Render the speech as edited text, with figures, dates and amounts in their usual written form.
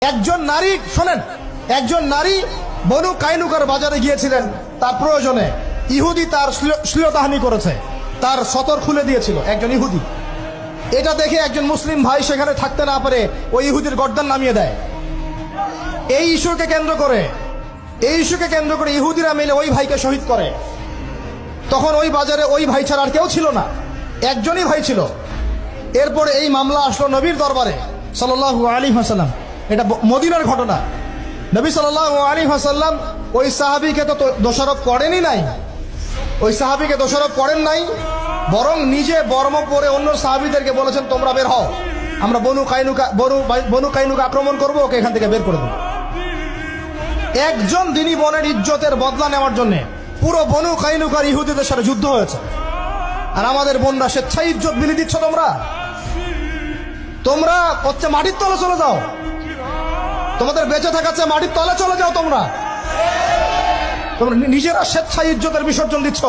একজন নারী, শোনেন, একজন নারী বনু কাইনুকার বাজারে গিয়েছিলেন তার প্রয়োজনে। ইহুদি তার শ্লীলতাহানি করেছে, তার সতর খুলে দিয়েছিল একজন ইহুদি। এটা দেখে একজন মুসলিম ভাই সেখানে থাকতে না পারে ওই ইহুদির গর্দান নামিয়ে দেয়। এই ইস্যুকে কেন্দ্র করে ইহুদিরা মিলে ওই ভাইকে শহীদ করে। তখন ওই বাজারে ওই ভাই ছাড়া আর কেউ ছিল না, একজনই ভাই ছিল। এরপরে এই মামলা আসলো নবীর দরবারে সাল্লাল্লাহু আলাইহি ওয়াসাল্লাম। এটা মদিনার ঘটনা। নবী সাল্লাল্লাহু আলাইহি ওয়াসাল্লাম ওই সাহাবীকে তো দোষারোপ করেনই নাই, ওই সাহাবীকে দোষারোপ করেন নাই, বরং নিজে বর্ম পরে অন্য সাহাবীদেরকে বলেছেন তোমরা বের হও, আমরা বনু কাইনুকা আক্রমণ করবো, ওকে এখান থেকে বের করে দেবো। একজন দিনী বোনের ইজ্জতের বদলা নেওয়ার জন্য পুরো বনু কাইনুকার ইহুদিদের সাথে যুদ্ধ হয়েছে। আর আমাদের বোনরা স্বেচ্ছায় ইজ্জত বিলি দিচ্ছ। তোমরা হচ্ছে মাটির তলে চলে যাও, তোমাদের বেঁচে থাকার চেয়ে মাটির তলে চলে যাও। তোমরা নিজেরা স্বেচ্ছায় ইজ্জতের বিসর্জন দিচ্ছ।